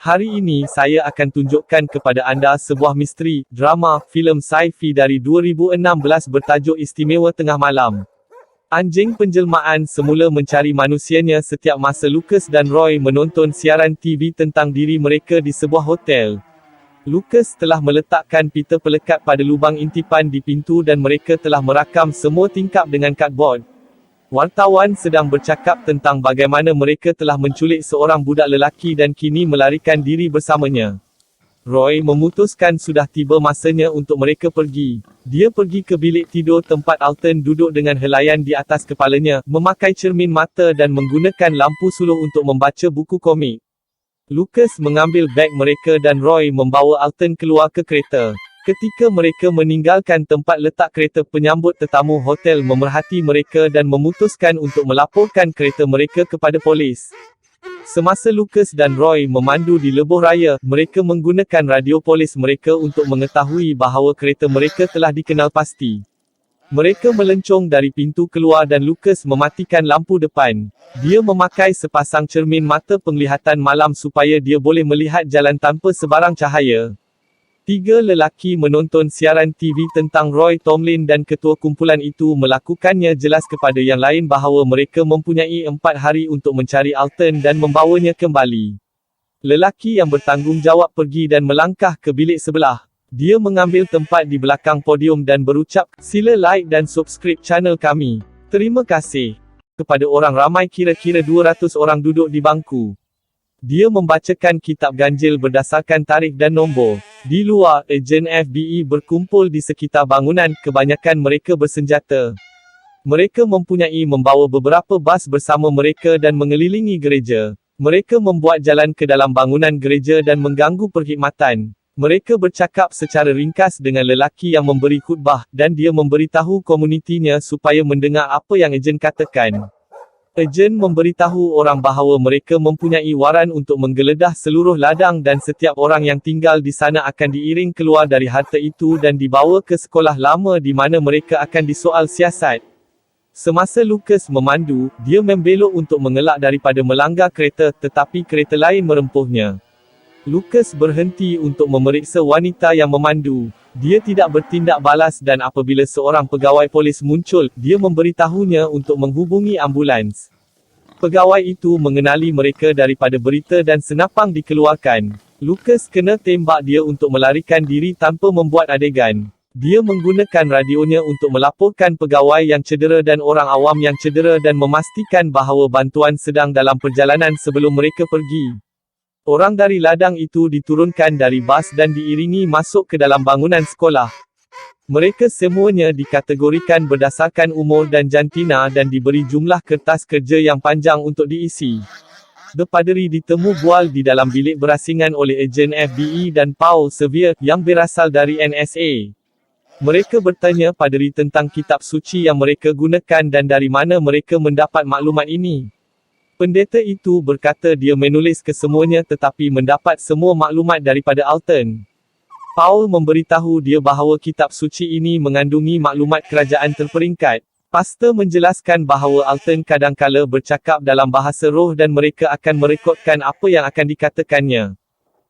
Hari ini saya akan tunjukkan kepada anda sebuah misteri, drama, filem sci-fi dari 2016 bertajuk Istimewa Tengah Malam. Anjing penjelmaan semula mencari manusianya setiap masa Lucas dan Roy menonton siaran TV tentang diri mereka di sebuah hotel. Lucas telah meletakkan pita pelekat pada lubang intipan di pintu dan mereka telah merakam semua tingkap dengan kadbord. Wartawan sedang bercakap tentang bagaimana mereka telah menculik seorang budak lelaki dan kini melarikan diri bersamanya. Roy memutuskan sudah tiba masanya untuk mereka pergi. Dia pergi ke bilik tidur tempat Alton duduk dengan helaian di atas kepalanya, memakai cermin mata dan menggunakan lampu suluh untuk membaca buku komik. Lucas mengambil beg mereka dan Roy membawa Alton keluar ke kereta. Ketika mereka meninggalkan tempat letak kereta, penyambut tetamu hotel memerhati mereka dan memutuskan untuk melaporkan kereta mereka kepada polis. Semasa Lucas dan Roy memandu di lebuh raya, mereka menggunakan radio polis mereka untuk mengetahui bahawa kereta mereka telah dikenal pasti. Mereka melencong dari pintu keluar dan Lucas mematikan lampu depan. Dia memakai sepasang cermin mata penglihatan malam supaya dia boleh melihat jalan tanpa sebarang cahaya. 3 lelaki menonton siaran TV tentang Roy Tomlin dan ketua kumpulan itu melakukannya jelas kepada yang lain bahawa mereka mempunyai 4 hari untuk mencari Alton dan membawanya kembali. Lelaki yang bertanggungjawab pergi dan melangkah ke bilik sebelah. Dia mengambil tempat di belakang podium dan berucap, "Sila like dan subscribe channel kami. Terima kasih." Kepada orang ramai kira-kira 200 orang duduk di bangku. Dia membacakan kitab ganjil berdasarkan tarikh dan nombor. Di luar, ejen FBI berkumpul di sekitar bangunan, kebanyakan mereka bersenjata. Mereka membawa beberapa bas bersama mereka dan mengelilingi gereja. Mereka membuat jalan ke dalam bangunan gereja dan mengganggu perkhidmatan. Mereka bercakap secara ringkas dengan lelaki yang memberi khutbah, dan dia memberitahu komunitinya supaya mendengar apa yang ejen katakan. Ejen memberitahu orang bahawa mereka mempunyai waran untuk menggeledah seluruh ladang dan setiap orang yang tinggal di sana akan diiring keluar dari harta itu dan dibawa ke sekolah lama di mana mereka akan disoal siasat. Semasa Lucas memandu, dia membelok untuk mengelak daripada melanggar kereta, tetapi kereta lain merempuhnya. Lucas berhenti untuk memeriksa wanita yang memandu. Dia tidak bertindak balas dan apabila seorang pegawai polis muncul, dia memberitahunya untuk menghubungi ambulans. Pegawai itu mengenali mereka daripada berita dan senapang dikeluarkan. Lucas kena tembak dia untuk melarikan diri tanpa membuat adegan. Dia menggunakan radionya untuk melaporkan pegawai yang cedera dan orang awam yang cedera dan memastikan bahawa bantuan sedang dalam perjalanan sebelum mereka pergi. Orang dari ladang itu diturunkan dari bas dan diiringi masuk ke dalam bangunan sekolah. Mereka semuanya dikategorikan berdasarkan umur dan jantina dan diberi jumlah kertas kerja yang panjang untuk diisi. The Padri ditemu bual di dalam bilik berasingan oleh ejen FBI dan Paul Sevier, yang berasal dari NSA. Mereka bertanya Padri tentang kitab suci yang mereka gunakan dan dari mana mereka mendapat maklumat ini. Pendeta itu berkata dia menulis kesemuanya tetapi mendapat semua maklumat daripada Alton. Paul memberitahu dia bahawa kitab suci ini mengandungi maklumat kerajaan terperingkat. Pastor menjelaskan bahawa Alton kadangkala bercakap dalam bahasa roh dan mereka akan merekodkan apa yang akan dikatakannya.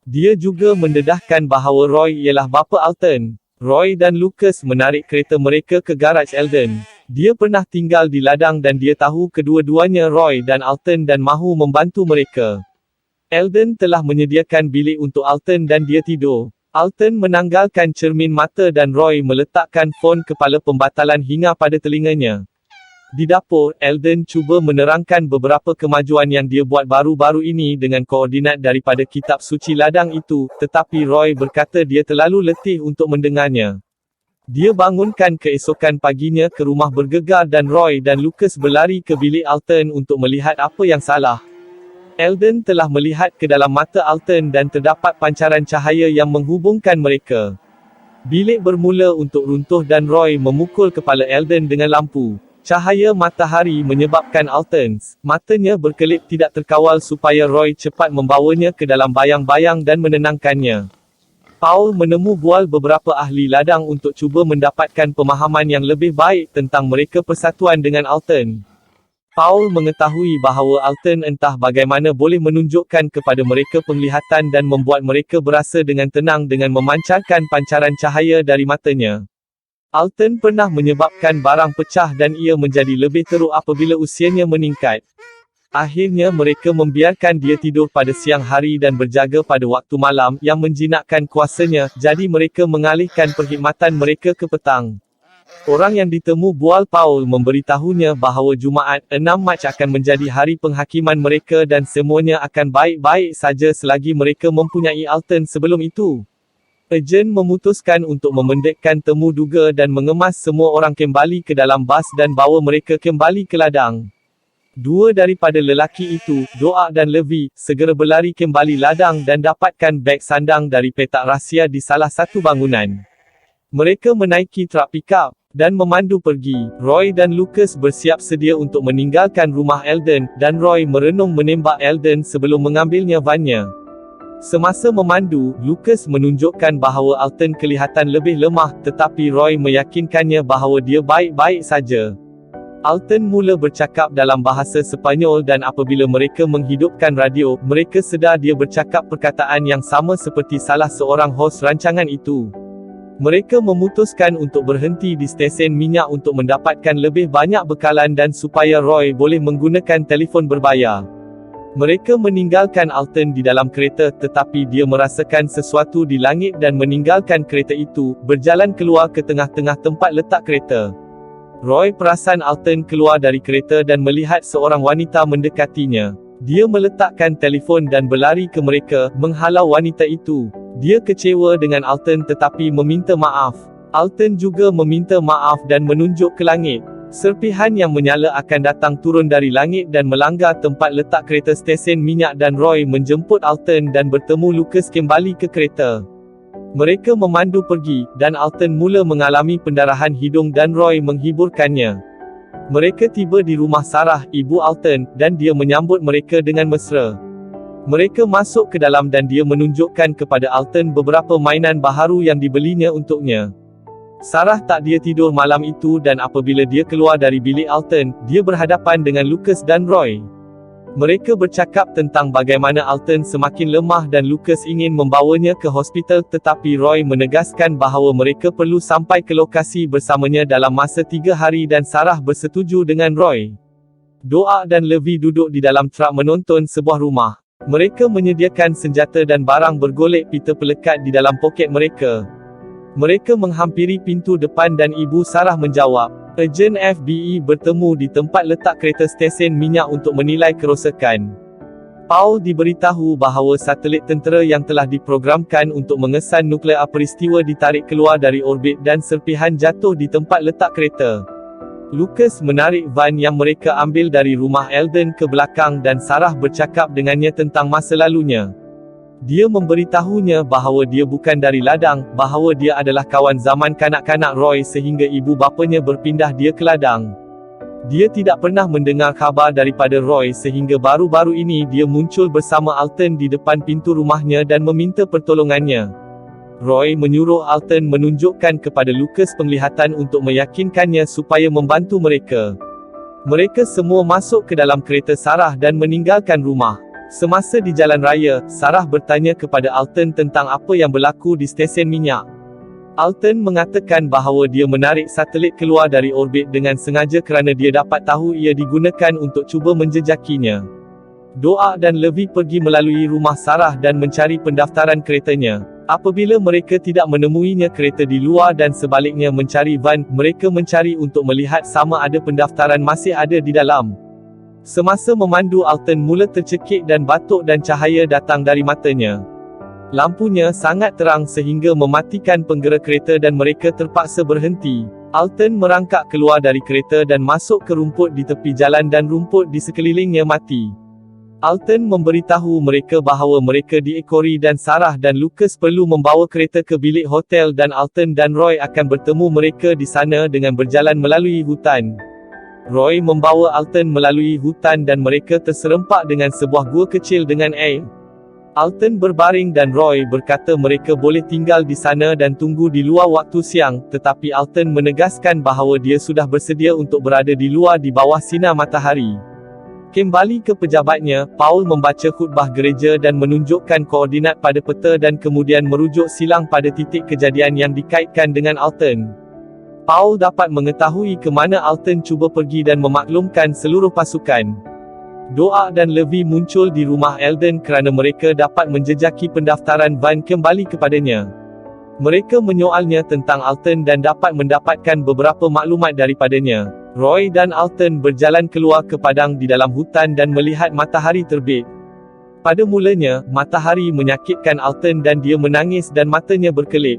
Dia juga mendedahkan bahawa Roy ialah bapa Alton. Roy dan Lucas menarik kereta mereka ke garaj Eldon. Dia pernah tinggal di ladang dan dia tahu kedua-duanya Roy dan Alton dan mahu membantu mereka. Eldon telah menyediakan bilik untuk Alton dan dia tidur. Alton menanggalkan cermin mata dan Roy meletakkan fon kepala pembatalan hingga pada telinganya. Di dapur, Eldon cuba menerangkan beberapa kemajuan yang dia buat baru-baru ini dengan koordinat daripada kitab suci ladang itu, tetapi Roy berkata dia terlalu letih untuk mendengarnya. Dia bangunkan keesokan paginya ke rumah bergegar dan Roy dan Lucas berlari ke bilik Alton untuk melihat apa yang salah. Eldon telah melihat ke dalam mata Alton dan terdapat pancaran cahaya yang menghubungkan mereka. Bilik bermula untuk runtuh dan Roy memukul kepala Eldon dengan lampu. Cahaya matahari menyebabkan Alton's matanya berkelip tidak terkawal supaya Roy cepat membawanya ke dalam bayang-bayang dan menenangkannya. Paul menemu bual beberapa ahli ladang untuk cuba mendapatkan pemahaman yang lebih baik tentang mereka persatuan dengan Alton. Paul mengetahui bahawa Alton entah bagaimana boleh menunjukkan kepada mereka penglihatan dan membuat mereka berasa dengan tenang dengan memancarkan pancaran cahaya dari matanya. Alton pernah menyebabkan barang pecah dan ia menjadi lebih teruk apabila usianya meningkat. Akhirnya mereka membiarkan dia tidur pada siang hari dan berjaga pada waktu malam yang menjinakkan kuasanya, jadi mereka mengalihkan perkhidmatan mereka ke petang. Orang yang ditemu bual Paul memberitahunya bahawa Jumaat, 6 Mac akan menjadi hari penghakiman mereka dan semuanya akan baik-baik saja selagi mereka mempunyai Alton sebelum itu. Ejen memutuskan untuk memendekkan temu duga dan mengemas semua orang kembali ke dalam bas dan bawa mereka kembali ke ladang. Dua daripada lelaki itu, Doak dan Levi, segera berlari kembali ladang dan dapatkan beg sandang dari petak rahsia di salah satu bangunan. Mereka menaiki truk pikap dan memandu pergi. Roy dan Lucas bersiap sedia untuk meninggalkan rumah Eldon, dan Roy merenung menembak Eldon sebelum mengambilnya vannya. Semasa memandu, Lucas menunjukkan bahawa Alton kelihatan lebih lemah, tetapi Roy meyakinkannya bahawa dia baik-baik saja. Alton mula bercakap dalam bahasa Sepanyol dan apabila mereka menghidupkan radio, mereka sedar dia bercakap perkataan yang sama seperti salah seorang hos rancangan itu. Mereka memutuskan untuk berhenti di stesen minyak untuk mendapatkan lebih banyak bekalan dan supaya Roy boleh menggunakan telefon berbayar. Mereka meninggalkan Alton di dalam kereta tetapi dia merasakan sesuatu di langit dan meninggalkan kereta itu, berjalan keluar ke tengah-tengah tempat letak kereta. Roy perasan Alton keluar dari kereta dan melihat seorang wanita mendekatinya. Dia meletakkan telefon dan berlari ke mereka, menghalau wanita itu. Dia kecewa dengan Alton tetapi meminta maaf. Alton juga meminta maaf dan menunjuk ke langit. Serpihan yang menyala akan datang turun dari langit dan melanggar tempat letak kereta stesen minyak dan Roy menjemput Alton dan bertemu Lucas kembali ke kereta. Mereka memandu pergi, dan Alton mula mengalami pendarahan hidung dan Roy menghiburkannya. Mereka tiba di rumah Sarah, ibu Alton, dan dia menyambut mereka dengan mesra. Mereka masuk ke dalam dan dia menunjukkan kepada Alton beberapa mainan baharu yang dibelinya untuknya. Sarah tak dia tidur malam itu dan apabila dia keluar dari bilik Alton, dia berhadapan dengan Lucas dan Roy. Mereka bercakap tentang bagaimana Alton semakin lemah dan Lucas ingin membawanya ke hospital tetapi Roy menegaskan bahawa mereka perlu sampai ke lokasi bersamanya dalam masa 3 hari dan Sarah bersetuju dengan Roy. Doak dan Levi duduk di dalam truk menonton sebuah rumah. Mereka menyediakan senjata dan barang bergolek pita pelekat di dalam poket mereka. Mereka menghampiri pintu depan dan ibu Sarah menjawab. Ejen FBI bertemu di tempat letak kereta stesen minyak untuk menilai kerosakan. Paul diberitahu bahawa satelit tentera yang telah diprogramkan untuk mengesan nuklear peristiwa ditarik keluar dari orbit dan serpihan jatuh di tempat letak kereta. Lucas menarik van yang mereka ambil dari rumah Eldon ke belakang dan Sarah bercakap dengannya tentang masa lalunya. Dia memberitahunya bahawa dia bukan dari ladang, bahawa dia adalah kawan zaman kanak-kanak Roy sehingga ibu bapanya berpindah dia ke ladang. Dia tidak pernah mendengar khabar daripada Roy sehingga baru-baru ini dia muncul bersama Alton di depan pintu rumahnya dan meminta pertolongannya. Roy menyuruh Alton menunjukkan kepada Lucas penglihatan untuk meyakinkannya supaya membantu mereka. Mereka semua masuk ke dalam kereta Sarah dan meninggalkan rumah. Semasa di jalan raya, Sarah bertanya kepada Alton tentang apa yang berlaku di stesen minyak. Alton mengatakan bahawa dia menarik satelit keluar dari orbit dengan sengaja kerana dia dapat tahu ia digunakan untuk cuba menjejakinya. Doak dan Levi pergi melalui rumah Sarah dan mencari pendaftaran keretanya. Apabila mereka tidak menemuinya kereta di luar dan sebaliknya mencari van, mereka mencari untuk melihat sama ada pendaftaran masih ada di dalam. Semasa memandu Alton mula tercekik dan batuk dan cahaya datang dari matanya. Lampunya sangat terang sehingga mematikan penggerak kereta dan mereka terpaksa berhenti. Alton merangkak keluar dari kereta dan masuk ke rumput di tepi jalan dan rumput di sekelilingnya mati. Alton memberitahu mereka bahawa mereka diekori dan Sarah dan Lucas perlu membawa kereta ke bilik hotel dan Alton dan Roy akan bertemu mereka di sana dengan berjalan melalui hutan. Roy membawa Alton melalui hutan dan mereka terserempak dengan sebuah gua kecil dengan air. Alton berbaring dan Roy berkata mereka boleh tinggal di sana dan tunggu di luar waktu siang, tetapi Alton menegaskan bahawa dia sudah bersedia untuk berada di luar di bawah sinar matahari. Kembali ke pejabatnya, Paul membaca khutbah gereja dan menunjukkan koordinat pada peta dan kemudian merujuk silang pada titik kejadian yang dikaitkan dengan Alton. Paul dapat mengetahui ke mana Alton cuba pergi dan memaklumkan seluruh pasukan. Doa dan Levi muncul di rumah Eldon kerana mereka dapat menjejaki pendaftaran Van kembali kepadanya. Mereka menyoalnya tentang Alton dan dapat mendapatkan beberapa maklumat daripadanya. Roy dan Alton berjalan keluar ke padang di dalam hutan dan melihat matahari terbit. Pada mulanya, matahari menyakitkan Alton dan dia menangis dan matanya berkelip.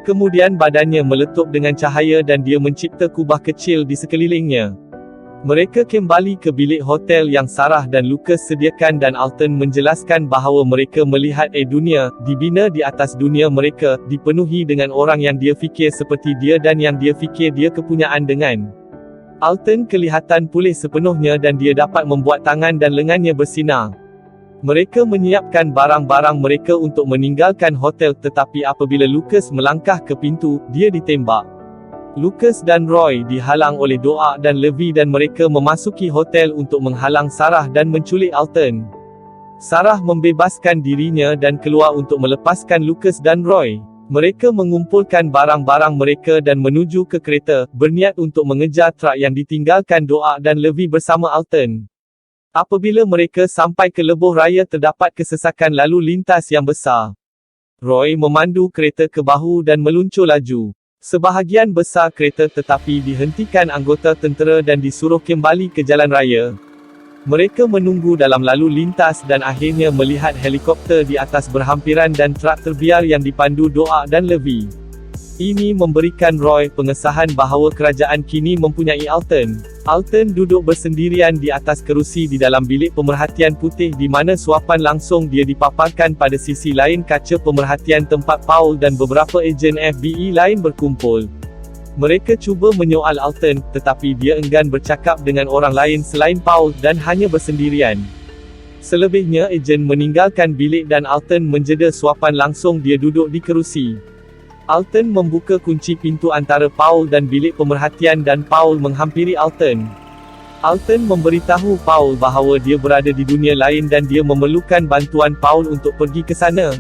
Kemudian badannya meletup dengan cahaya dan dia mencipta kubah kecil di sekelilingnya. Mereka kembali ke bilik hotel yang Sarah dan Lucas sediakan dan Alton menjelaskan bahawa mereka melihat dunia, dibina di atas dunia mereka, dipenuhi dengan orang yang dia fikir seperti dia dan yang dia fikir dia kepunyaan dengan. Alton kelihatan pulih sepenuhnya dan dia dapat membuat tangan dan lengannya bersinar. Mereka menyiapkan barang-barang mereka untuk meninggalkan hotel tetapi apabila Lucas melangkah ke pintu, dia ditembak. Lucas dan Roy dihalang oleh Doa dan Levi dan mereka memasuki hotel untuk menghalang Sarah dan menculik Alton. Sarah membebaskan dirinya dan keluar untuk melepaskan Lucas dan Roy. Mereka mengumpulkan barang-barang mereka dan menuju ke kereta, berniat untuk mengejar truk yang ditinggalkan Doa dan Levi bersama Alton. Apabila mereka sampai ke lebuh raya terdapat kesesakan lalu lintas yang besar. Roy memandu kereta ke bahu dan meluncur laju. Sebahagian besar kereta tetapi dihentikan anggota tentera dan disuruh kembali ke jalan raya. Mereka menunggu dalam lalu lintas dan akhirnya melihat helikopter di atas berhampiran dan truk terbiar yang dipandu Doa dan Levi. Ini memberikan Roy pengesahan bahawa kerajaan kini mempunyai Alton. Alton duduk bersendirian di atas kerusi di dalam bilik pemerhatian putih di mana suapan langsung dia dipaparkan pada sisi lain kaca pemerhatian tempat Paul dan beberapa ejen FBI lain berkumpul. Mereka cuba menyoal Alton, tetapi dia enggan bercakap dengan orang lain selain Paul dan hanya bersendirian. Selebihnya ejen meninggalkan bilik dan Alton menjeda suapan langsung dia duduk di kerusi. Alton membuka kunci pintu antara Paul dan bilik pemerhatian dan Paul menghampiri Alton. Alton memberitahu Paul bahawa dia berada di dunia lain dan dia memerlukan bantuan Paul untuk pergi ke sana.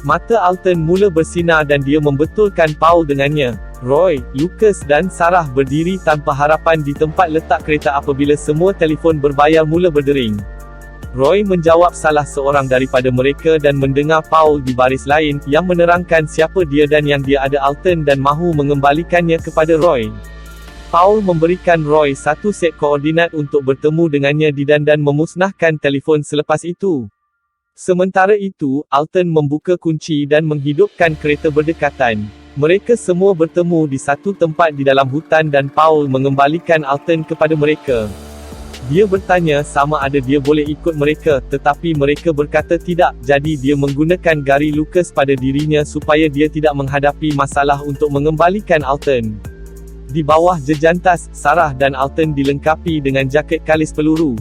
Mata Alton mula bersinar dan dia membetulkan Paul dengannya. Roy, Lucas dan Sarah berdiri tanpa harapan di tempat letak kereta apabila semua telefon berbayar mula berdering. Roy menjawab salah seorang daripada mereka dan mendengar Paul di baris lain, yang menerangkan siapa dia dan yang dia ada Alton dan mahu mengembalikannya kepada Roy. Paul memberikan Roy satu set koordinat untuk bertemu dengannya di dan memusnahkan telefon selepas itu. Sementara itu, Alton membuka kunci dan menghidupkan kereta berdekatan. Mereka semua bertemu di satu tempat di dalam hutan dan Paul mengembalikan Alton kepada mereka. Dia bertanya sama ada dia boleh ikut mereka, tetapi mereka berkata tidak, jadi dia menggunakan Gary Lucas pada dirinya supaya dia tidak menghadapi masalah untuk mengembalikan Alton. Di bawah jejantas, Sarah dan Alton dilengkapi dengan jaket kalis peluru.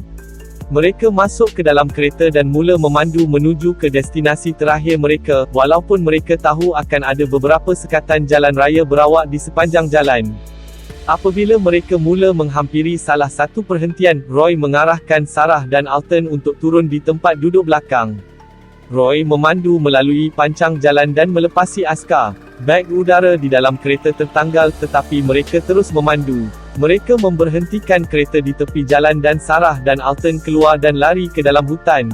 Mereka masuk ke dalam kereta dan mula memandu menuju ke destinasi terakhir mereka, walaupun mereka tahu akan ada beberapa sekatan jalan raya berawak di sepanjang jalan. Apabila mereka mula menghampiri salah satu perhentian, Roy mengarahkan Sarah dan Alton untuk turun di tempat duduk belakang. Roy memandu melalui pancang jalan dan melepasi askar. Beg udara di dalam kereta tertanggal tetapi mereka terus memandu. Mereka memberhentikan kereta di tepi jalan dan Sarah dan Alton keluar dan lari ke dalam hutan.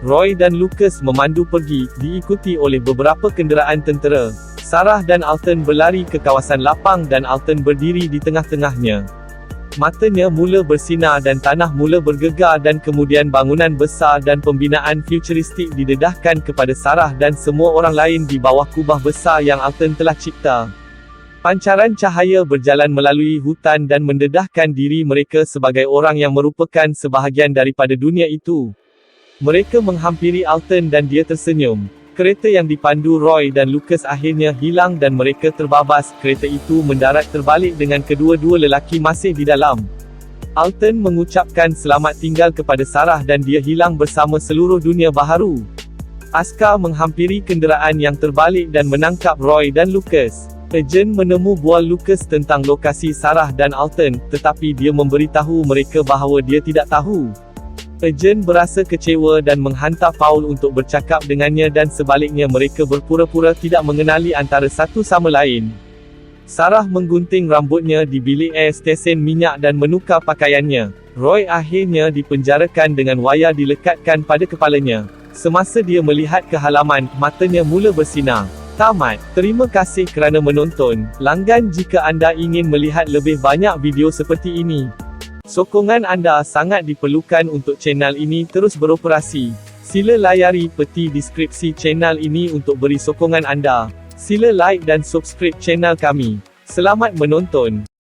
Roy dan Lucas memandu pergi, diikuti oleh beberapa kenderaan tentera. Sarah dan Alton berlari ke kawasan lapang dan Alton berdiri di tengah-tengahnya. Matanya mula bersinar dan tanah mula bergegar dan kemudian bangunan besar dan pembinaan futuristik didedahkan kepada Sarah dan semua orang lain di bawah kubah besar yang Alton telah cipta. Pancaran cahaya berjalan melalui hutan dan mendedahkan diri mereka sebagai orang yang merupakan sebahagian daripada dunia itu. Mereka menghampiri Alton dan dia tersenyum. Kereta yang dipandu Roy dan Lucas akhirnya hilang dan mereka terbabas. Kereta itu mendarat terbalik dengan kedua-dua lelaki masih di dalam. Alton mengucapkan selamat tinggal kepada Sarah dan dia hilang bersama seluruh dunia baharu. Askar menghampiri kenderaan yang terbalik dan menangkap Roy dan Lucas. Ejen menemu bual Lucas tentang lokasi Sarah dan Alton, tetapi dia memberitahu mereka bahawa dia tidak tahu. Ejen berasa kecewa dan menghantar Paul untuk bercakap dengannya dan sebaliknya mereka berpura-pura tidak mengenali antara satu sama lain. Sarah menggunting rambutnya di bilik air stesen minyak dan menukar pakaiannya. Roy akhirnya dipenjarakan dengan wayar dilekatkan pada kepalanya. Semasa dia melihat ke halaman, matanya mula bersinar. Tamat. Terima kasih kerana menonton. Langgan jika anda ingin melihat lebih banyak video seperti ini. Sokongan anda sangat diperlukan untuk channel ini terus beroperasi. Sila layari peti deskripsi channel ini untuk beri sokongan anda. Sila like dan subscribe channel kami. Selamat menonton.